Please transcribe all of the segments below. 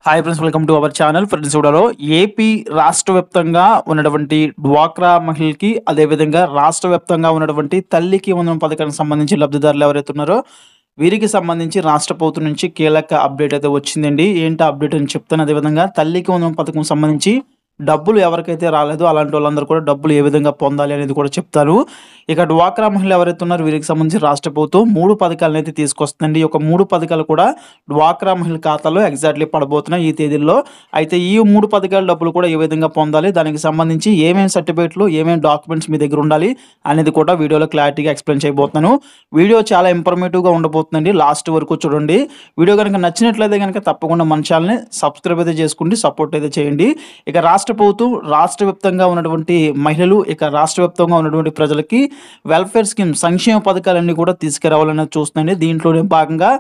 Hi friends, welcome to our channel. Friends, చూడలో AP రాష్ట్ర వ్యాప్తంగా ఉన్నటువంటి డ్వాక్రా మహిళలకి, అదేవిధంగా రాష్ట్ర వ్యాప్తంగా ఉన్నటువంటి తల్లికి వందనం పథకానికి సంబంధించి లబ్ధిదారులు ఎవరైతే ఉన్నారో వీరికి సంబంధించి రాష్ట్ర ప్రభుత్వం నుంచి కీలక అప్డేట్ అయితే వచ్చిందండి. ఏంటి అప్డేట్ అని చెప్తాను. అదేవిధంగా తల్లికి వందనం పథకం సంబంధించి డబ్బులు ఎవరికైతే రాలేదో అలాంటి వాళ్ళందరూ కూడా డబ్బులు ఏ విధంగా పొందాలి అనేది కూడా చెప్తాను. ఇక డ్వాక్రా మహిళలు ఎవరైతే ఉన్నారో వీరికి సంబంధించి రాష్ట్ర ప్రభుత్వం 3 పథకాలను అయితే తీసుకొస్తుందండి. ఈ యొక్క 3 పథకాలు కూడా డ్వాక్రా మహిళల ఖాతాలో ఎగ్జాక్ట్లీ పడబోతున్నాయి ఈ తేదీల్లో. అయితే ఈ 3 పథకాల డబ్బులు కూడా ఏ విధంగా పొందాలి, దానికి సంబంధించి ఏమేమి సర్టిఫికేట్లు, ఏమేమి డాక్యుమెంట్స్ మీ దగ్గర ఉండాలి అనేది కూడా వీడియోలో క్లారిటీగా ఎక్స్ప్లెయిన్ చేయబోతున్నాను. వీడియో చాలా ఇన్ఫర్మేటివ్గా ఉండబోతుందండి. లాస్ట్ వరకు చూడండి. వీడియో కనుక నచ్చినట్లయితే కనుక తప్పకుండా మన ఛానల్ని సబ్స్క్రైబ్ అయితే చేసుకుంటే సపోర్ట్ అయితే చేయండి. ఇక రాష్ట్ర ప్రభుత్వం రాష్ట్ర వ్యాప్తంగా ఉన్నటువంటి మహిళలు, ఇక రాష్ట్ర వ్యాప్తంగా ఉన్నటువంటి ప్రజలకి వెల్ఫేర్ స్కీమ్ సంక్షేమ పథకాలన్నీ కూడా తీసుకురావాలనేది చూస్తుందండి. దీంట్లోనే భాగంగా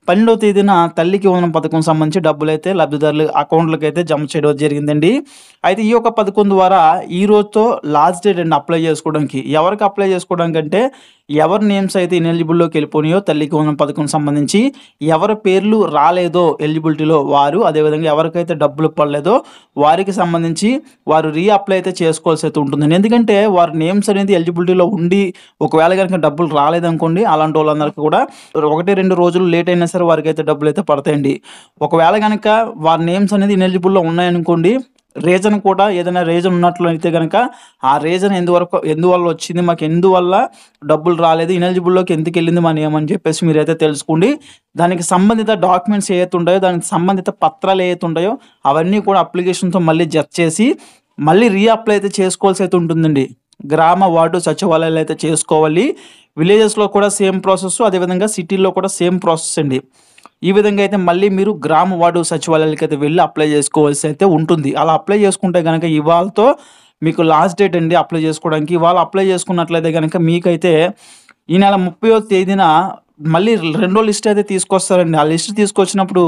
12వ తేదీన తల్లికి వందనం పథకం సంబంధించి డబ్బులు అయితే లబ్ధిదారుల అకౌంట్లకు అయితే జమ చేయడం జరిగిందండి. అయితే ఈ యొక్క పథకం ద్వారా ఈ రోజుతో లాస్ట్ డేట్ అండి అప్లై చేసుకోవడానికి. ఎవరికి అప్లై చేసుకోవడానికి అంటే ఎవరి నేమ్స్ అయితే ఇనెలిజిబుల్లోకి వెళ్ళిపోయినాయో తల్లికి వందనం పథకం సంబంధించి ఎవరి పేర్లు రాలేదో ఎలిజిబిలిటీలో వారు, అదేవిధంగా ఎవరికైతే డబ్బులు పడలేదో వారికి సంబంధించి వారు రీఅప్లై అయితే చేసుకోవాల్సి అయితే ఉంటుందండి. ఎందుకంటే వారి నేమ్స్ అనేది ఎలిజిబిలిటీలో ఉండి ఒకవేళ కనుక డబ్బులు రాలేదనుకోండి, అలాంటి వాళ్ళందరికీ కూడా 1-2 రోజులు లేట్ అయినా సరే వారికి అయితే డబ్బులు అయితే పడతాయండి. ఒకవేళ కనుక వారి నేమ్స్ అనేది ఇనెలిజిబుల్లో ఉన్నాయనుకోండి, రీజన్ కూడా ఏదైనా రీజన్ ఉన్నట్లయితే కనుక ఆ రీజన్ ఎందువల్ల వచ్చింది, మాకు ఎందువల్ల డబ్బులు రాలేదు, ఇనెలిజిబుల్లోకి ఎందుకు వెళ్ళింది మన ఏమని చెప్పేసి మీరైతే తెలుసుకోండి. దానికి సంబంధిత డాక్యుమెంట్స్ ఏవైతే ఉంటాయో, దానికి సంబంధిత పత్రాలు ఏవైతే ఉంటాయో అవన్నీ కూడా అప్లికేషన్తో మళ్ళీ జత చేసి మళ్ళీ రీఅప్లై అయితే చేసుకోవాల్సి అయితే ఉంటుందండి. గ్రామ వార్డు సచివాలయాలు అయితే చేసుకోవాలి. విలేజెస్లో కూడా సేమ్ ప్రాసెస్, అదేవిధంగా సిటీల్లో కూడా సేమ్ ప్రాసెస్ అండి. ఈ విధంగా అయితే మళ్ళీ మీరు గ్రామ వార్డు సచివాలయాలకి అయితే వెళ్ళి అప్లై చేసుకోవాల్సి అయితే ఉంటుంది. అలా అప్లై చేసుకుంటే కనుక ఇవాళతో మీకు లాస్ట్ డేట్ అండి అప్లై చేసుకోవడానికి. ఇవాళ అప్లై చేసుకున్నట్లయితే కనుక మీకైతే ఈ నెల 30వ తేదీన మళ్ళీ రెండో లిస్ట్ అయితే తీసుకొస్తారండి. ఆ లిస్ట్ తీసుకొచ్చినప్పుడు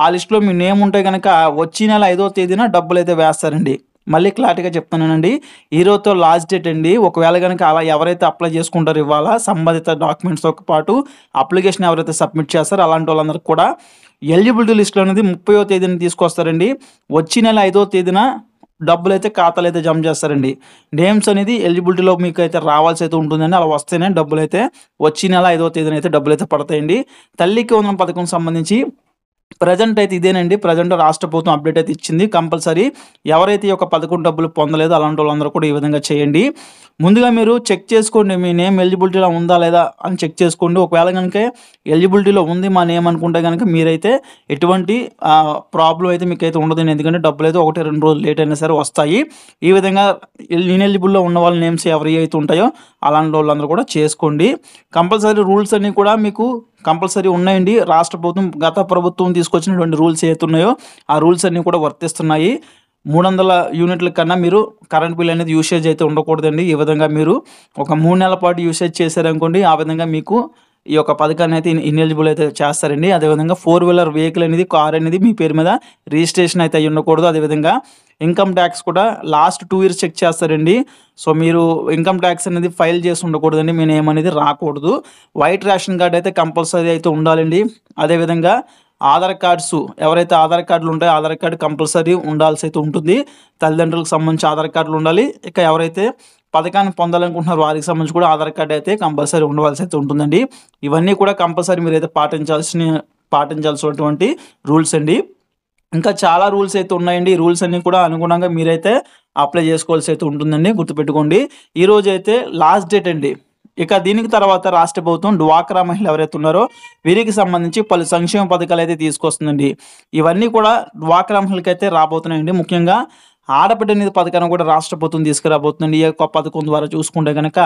ఆ లిస్టులో మీ నేమ్ ఉంటే కనుక వచ్చే నెల 5వ తేదీన డబ్బులు అయితే వేస్తారండి. మళ్ళీ క్లారిటీగా చెప్తున్నానండి. ఈ రోజుతో లాస్ట్ డేట్ అండి. ఒకవేళ కనుక అలా ఎవరైతే అప్లై చేసుకుంటారో ఇవాళ సంబంధిత డాక్యుమెంట్స్తో పాటు అప్లికేషన్ ఎవరైతే సబ్మిట్ చేస్తారో అలాంటి వాళ్ళందరికీ కూడా ఎలిజిబిలిటీ లిస్టులో అనేది 30వ తేదీన తీసుకొస్తారండి. వచ్చే నెల 5వ తేదీన డబ్బులు అయితే ఖాతాలు అయితే జమ చేస్తారండి. నేమ్స్ అనేది ఎలిజిబిలిటీలో మీకు అయితే రావాల్సి అయితే ఉంటుందండి. అలా వస్తేనే డబ్బులు అయితే వచ్చే నెల 5వ తేదీన అయితే డబ్బులు అయితే పడతాయండి. తల్లికి వందనం పథకం సంబంధించి ప్రజెంట్ అయితే ఇదేనండి. ప్రజెంట్ రాష్ట్ర ప్రభుత్వం అప్డేట్ అయితే ఇచ్చింది. కంపల్సరీ ఎవరైతే ఈ యొక్క 11 డబ్బులు పొందలేదో అలాంటి వాళ్ళందరూ కూడా ఈ విధంగా చేయండి. ముందుగా మీరు చెక్ చేసుకోండి, మీ నేమ్ ఎలిజిబిలిటీలో ఉందా లేదా అని చెక్ చేసుకోండి. ఒకవేళ కనుక ఎలిజిబిలిటీలో ఉంది మా నేమ్ అనుకుంటే కనుక మీరైతే ఎటువంటి ప్రాబ్లం అయితే మీకైతే ఉండదండి. ఎందుకంటే డబ్బులు అయితే 1-2 రోజులు లేట్ అయినా సరే వస్తాయి. ఈ విధంగా ఇనెలిజిబుల్లో ఉన్న వాళ్ళ నేమ్స్ ఎవరి అయితే ఉంటాయో అలాంటి వాళ్ళందరూ కూడా చేసుకోండి. కంపల్సరీ రూల్స్ అన్నీ కూడా మీకు కంపల్సరీ ఉన్నాయండి. రాష్ట్ర ప్రభుత్వం గత ప్రభుత్వం తీసుకొచ్చినటువంటి రూల్స్ ఏవైతే ఉన్నాయో ఆ రూల్స్ అన్నీ కూడా వర్తిస్తున్నాయి. 300 యూనిట్ల కన్నా మీరు కరెంట్ బిల్ అనేది యూసేజ్ అయితే ఉండకూడదండి. ఈ విధంగా మీరు ఒక 3 నెలల పాటు యూసేజ్ చేశారనుకోండి, ఆ విధంగా మీకు ఈ యొక్క పథకాన్ని అయితే ఇనెలిజిబుల్ అయితే చేస్తారండి. అదేవిధంగా 4 వీలర్ వెహికల్ అనేది, కార్ అనేది మీ పేరు మీద రిజిస్ట్రేషన్ అయితే అయ్యి ఉండకూడదు. అదేవిధంగా ఇన్కమ్ ట్యాక్స్ కూడా లాస్ట్ 2 ఇయర్స్ చెక్ చేస్తారండి. సో మీరు ఇన్కమ్ ట్యాక్స్ అనేది ఫైల్ చేసి ఉండకూడదండి. మీ నేమ్ అనేది రాకూడదు. వైట్ రేషన్ కార్డ్ అయితే కంపల్సరీ అయితే ఉండాలండి. అదేవిధంగా ఆధార్ కార్డ్స్ ఎవరైతే ఆధార్ కార్డులు ఉంటాయో ఆధార్ కార్డు కంపల్సరీ ఉండాల్సి అయితే ఉంటుంది. తల్లిదండ్రులకు సంబంధించి ఆధార్ కార్డులు ఉండాలి. ఇక ఎవరైతే పథకాన్ని పొందాలనుకుంటున్నారో వారికి సంబంధించి కూడా ఆధార్ కార్డు అయితే కంపల్సరీ ఉండవలసి అయితే ఉంటుందండి. ఇవన్నీ కూడా కంపల్సరీ మీరైతే పాటించాల్సినటువంటి రూల్స్ అండి. ఇంకా చాలా రూల్స్ అయితే ఉన్నాయండి. ఈ రూల్స్ అన్నీ కూడా అనుగుణంగా మీరైతే అప్లై చేసుకోవాల్సి అయితే ఉంటుందండి. గుర్తుపెట్టుకోండి, ఈరోజు అయితే లాస్ట్ డేట్ అండి. ఇక దీనికి తర్వాత రాష్ట్ర ప్రభుత్వం డ్వాక్రా మహిళలు ఎవరైతే ఉన్నారో వీరికి సంబంధించి పలు సంక్షేమ పథకాలు అయితే తీసుకొస్తుందండి. ఇవన్నీ కూడా డ్వాక్రా మహిళలకి అయితే రాబోతున్నాయండి. ముఖ్యంగా ఆడబిడ్డ నిధి పథకాన్ని కూడా రాష్ట్ర ప్రభుత్వం తీసుకురాబోతుందండి. ఈ యొక్క పథకం ద్వారా చూసుకుంటే కనుక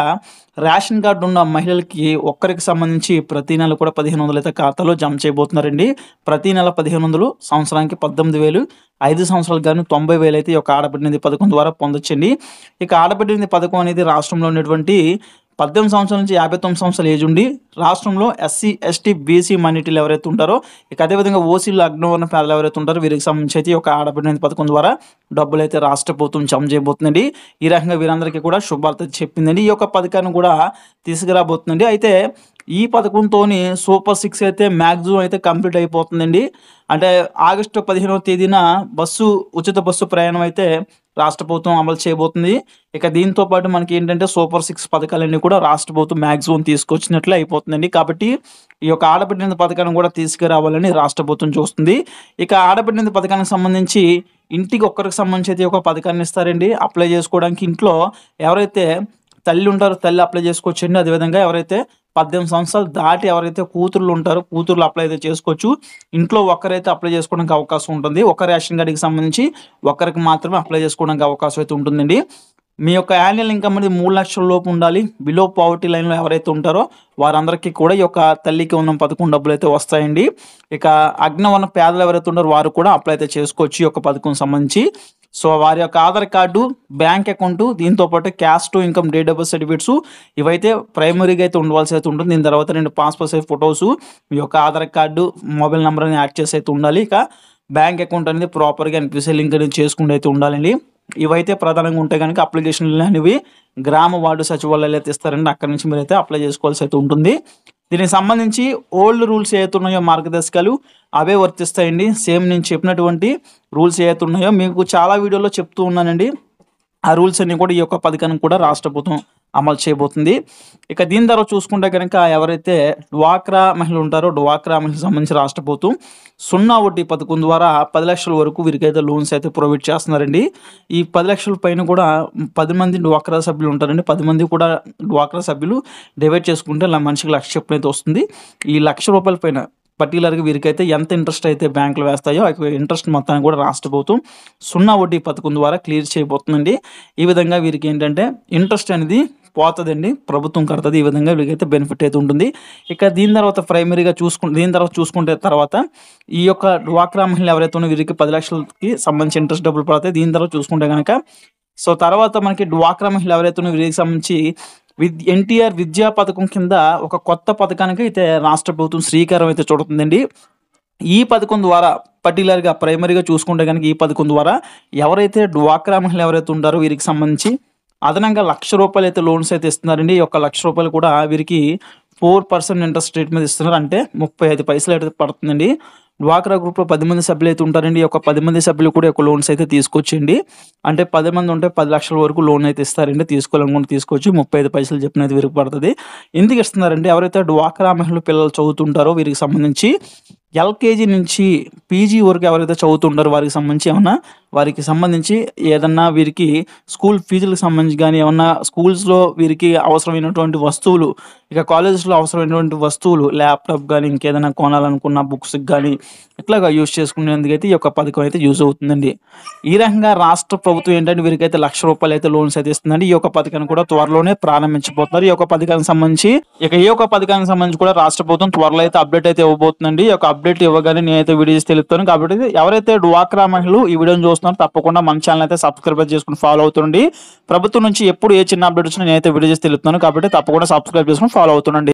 రేషన్ కార్డు ఉన్న మహిళలకి ఒక్కరికి సంబంధించి ప్రతి నెల కూడా 1500 అయితే ఖాతాలో జమ చేయబోతున్నారండి. ప్రతి నెల 1500, సంవత్సరానికి 18,000, 5 సంవత్సరాలకు గాను 90,000 అయితే ఈ యొక్క ఆడబిడ్డ నిధి పథకం ద్వారా పొందొచ్చండి. ఇక ఆడబిడ్డ నిధి పథకం అనేది రాష్ట్రంలో ఉన్నటువంటి 18 సంవత్సరాల నుంచి 59 సంవత్సరాల ఏజ్ ఉండి రాష్ట్రంలో ఎస్సీ, ఎస్టీ, బీసీ మైనారిటీలు ఎవరైతే ఉంటారో, ఇక అదేవిధంగా ఓసీలు, అగ్రవర్ణ పేదలు ఎవరైతే ఉంటారో వీరికి సంబంధించి అయితే ఈ యొక్క ఆడబిడ్డ నిధి పథకం ద్వారా డబ్బులు అయితే రాష్ట్ర ప్రభుత్వం జమ చేయబోతుందండి. ఈ రకంగా వీరందరికీ కూడా శుభార్త చెప్పిందండి. ఈ యొక్క పథకాన్ని కూడా తీసుకురాబోతుందండి. అయితే ఈ పథకంతోని సూపర్ 6 అయితే మాక్సిమం అయితే కంప్లీట్ అయిపోతుందండి. అంటే ఆగస్టు 15వ తేదీన ఉచిత బస్సు ప్రయాణం అయితే రాష్ట్ర ప్రభుత్వం అమలు చేయబోతుంది. ఇక దీంతో పాటు మనకేంటంటే సూపర్ 6 పథకాలన్నీ కూడా రాష్ట్ర ప్రభుత్వం మాక్సిమం తీసుకొచ్చినట్లే అయిపోతుందండి. కాబట్టి ఈ యొక్క ఆడబిడ్డ పథకాన్ని కూడా తీసుకురావాలని రాష్ట్ర ప్రభుత్వం చూస్తుంది. ఇక ఆడబిడ్డ పథకానికి సంబంధించి ఇంటికి ఒక్కరికి సంబంధించి అయితే ఒక పథకాన్ని ఇస్తారండి. అప్లై చేసుకోవడానికి ఇంట్లో ఎవరైతే తల్లి ఉంటారో తల్లి అప్లై చేసుకోవచ్చండి. అదేవిధంగా ఎవరైతే 18 సంవత్సరాలు దాటి ఎవరైతే కూతుర్లు ఉంటారో కూతుర్లు అప్లై అయితే చేసుకోవచ్చు. ఇంట్లో ఒక్కరైతే అప్లై చేసుకోవడానికి అవకాశం ఉంటుంది. ఒక రేషన్ కార్డుకి సంబంధించి ఒక్కరికి మాత్రమే అప్లై చేసుకోవడానికి అవకాశం అయితే ఉంటుందండి. మీ యొక్క యాన్యువల్ ఇన్కమ్ అనేది 3 లక్షల లోపు ఉండాలి. బిలో పావర్టీ లైన్‌లో ఎవరైతే ఉంటారో వారందరికీ కూడా ఈ యొక్క తల్లికి వందనం పథకం డబ్బులైతే వస్తాయండి. ఇక అగ్రవర్ణ పేదలు ఎవరైతే ఉన్నారో వారు కూడా అప్లై అయితే చేసుకోవచ్చు ఈ యొక్క పథకం సంబంధించి. సో వారి యొక్క ఆధార్ కార్డు, బ్యాంక్ అకౌంట్, దీంతో పాటు caste income date of birth certificates ఇవైతే ప్రైమరీగా అయితే ఉండవలసి అయితే ఉంటుంది. దీని తర్వాత 2 పాస్‌పోర్ట్ సైజ్ ఫోటోస్, మీ యొక్క ఆధార్ కార్డు, మొబైల్ నంబర్ అని యాడ్ చేసి అయితే ఉండాలి. ఇక బ్యాంక్ అకౌంట్ అనేది ప్రాపర్‌గా ఎన్‌పిసిఐ లింక్ అనేది చేసుకుంటూ అయితే ఉండాలండి. ఇవైతే ప్రధానంగా ఉంటే గనుక అప్లికేషన్లు అనేవి గ్రామ వార్డు సచివాలయాలు అయితే ఇస్తారండి. అక్కడి నుంచి మీరైతే అప్లై చేసుకోవాల్సి అయితే ఉంటుంది. దీనికి సంబంధించి ఓల్డ్ రూల్స్ ఏవైతే ఉన్నాయో మార్గదర్శకాలు అవే వర్తిస్తాయండి. సేమ్ నేను చెప్పినటువంటి రూల్స్ ఏవైతే ఉన్నాయో మీకు చాలా వీడియోలో చెప్తూ ఉన్నానండి. ఆ రూల్స్ అన్నీ కూడా ఈ యొక్క పథకాన్ని కూడా రాష్ట్ర ప్రభుత్వం అమలు చేయబోతుంది. ఇక దీని ద్వారా చూసుకుంటే కనుక ఎవరైతే డ్వాక్రా మహిళలు ఉంటారో డ్వాక్రా మహిళలకు సంబంధించి రాష్ట్ర ప్రభుత్వం 0 వడ్డీ పథకం ద్వారా 10 లక్షల వరకు వీరికైతే లోన్స్ అయితే ప్రొవైడ్ చేస్తున్నారండి. ఈ 10 లక్షల పైన కూడా 10 మంది డ్వాక్రా సభ్యులు ఉంటారండి. 10 మంది కూడా డ్వాక్రా సభ్యులు డివైడ్ చేసుకుంటే మనిషికి 1,00,000 చొప్పున అయితే వస్తుంది. ఈ ₹1,00,000 పైన పర్టికులర్‌గా వీరికైతే ఎంత ఇంట్రెస్ట్ అయితే బ్యాంకులు వేస్తాయో ఆ ఇంట్రెస్ట్ మొత్తాన్ని కూడా రాష్ట్ర ప్రభుత్వం 0 వడ్డీ పథకం ద్వారా క్లియర్ చేయబోతుందండి. ఈ విధంగా వీరికి ఏంటంటే ఇంట్రెస్ట్ అనేది పోతదండి. ప్రభుత్వం కడతది. ఈ విధంగా వీళ్ళకైతే బెనిఫిట్ అయితే ఉంటుంది. ఇక దీని తర్వాత ప్రైమరీగా చూసుకుంటే తర్వాత ఈ యొక్క డ్వాక్రా మహిళలు ఎవరైతే ఉన్నారో వీరికి 10 లక్షలకి సంబంధించి ఇంట్రెస్ట్ డబ్బులు పడతాయి. దీని తర్వాత చూసుకుంటే గనక సో తర్వాత మనకి డ్వాక్రా మహిళలు ఎవరైతే ఉన్నారో వీరికి సంబంధించి ఎన్టీఆర్ విద్యా పథకం కింద ఒక కొత్త పథకానికి అయితే రాష్ట్ర ప్రభుత్వం శ్రీకారం అయితే చుడుతుందండి. ఈ పథకం ద్వారా పర్టికులర్‌గా ప్రైమరీగా చూసుకుంటే గనక ఈ పథకం ద్వారా ఎవరైతే డ్వాక్రా మహిళలు ఎవరైతే ఉంటారో వీరికి సంబంధించి అదనంగా ₹1,00,000 అయితే లోన్స్ అయితే ఇస్తున్నారండి. ఈ యొక్క ₹1,00,000 కూడా వీరికి 4% ఇంట్రెస్ట్ రేట్ మీద ఇస్తున్నారు. అంటే 35 పైసలు అయితే పడుతుందండి. డ్వాక్రా గ్రూప్‌లో 10 మంది సభ్యులు అయితే ఉంటారండి. ఈ యొక్క 10 మంది సభ్యులు కూడా ఈ యొక్క లోన్స్ అయితే తీసుకోవచ్చండి. అంటే 10 మంది ఉంటే 10 లక్షల వరకు లోన్ అయితే ఇస్తారండి. తీసుకోవాలనుకుంటే తీసుకోవచ్చు. 35 పైసలు చొప్పున అయితే వీరికి పడుతుంది. ఎందుకు ఇస్తున్నారంటే ఎవరైతే డ్వాక్రా మహిళలు పిల్లలు చదువుతుంటారో వీరికి సంబంధించి ఎల్‌కేజీ నుంచి పీజీ వరకు ఎవరైతే చదువుతుంటారో వారికి సంబంధించి ఏదన్నా వీరికి స్కూల్ ఫీజులకు సంబంధించి కానీ ఏమన్నా స్కూల్స్‌లో వీరికి అవసరమైనటువంటి వస్తువులు, ఇక కాలేజెస్‌లో అవసరమైనటువంటి వస్తువులు ల్యాప్‌టాప్ కానీ ఇంకేదైనా కొనాలనుకున్న బుక్స్‌కి కానీ ఇట్లాగా యూజ్ చేసుకునేందుకైతే ఈ యొక్క పథకం అయితే యూజ్ అవుతుందండి. ఈ రకంగా రాష్ట్ర ప్రభుత్వం ఏంటంటే వీరికైతే ₹1,00,000 అయితే లోన్స్ అయితే ఇస్తుందండి. ఈ యొక్క పథకాన్ని కూడా త్వరలోనే ప్రారంభించబోతున్నారు. ఈ యొక్క పథకానికి సంబంధించి కూడా రాష్ట్ర ప్రభుత్వం త్వరలో అయితే అప్డేట్ అయితే ఇవ్వబోతుందండి. ఈ యొక్క అప్డేట్ ఇవ్వగానే నేనైతే వీడియోస్ తెలుపుతాను. కాబట్టి ఎవరైతే డ్వాక్రా మహిళలు ఈ వీడియోని చూస్తున్నారో తప్పకుండా మన ఛానల్ అయితే సబ్స్క్రైబ్ చేసుకుని ఫాలో అవుతుండండి. ప్రభుత్వం నుంచి ఎప్పుడు ఏ చిన్న అప్డేట్ వచ్చినా నేనైతే వీడియోస్ తెలుపుతాను. కాబట్టి తప్పకుండా సబ్స్క్రైబ్ చేసుకుని ఫాలో అవుతుండండి.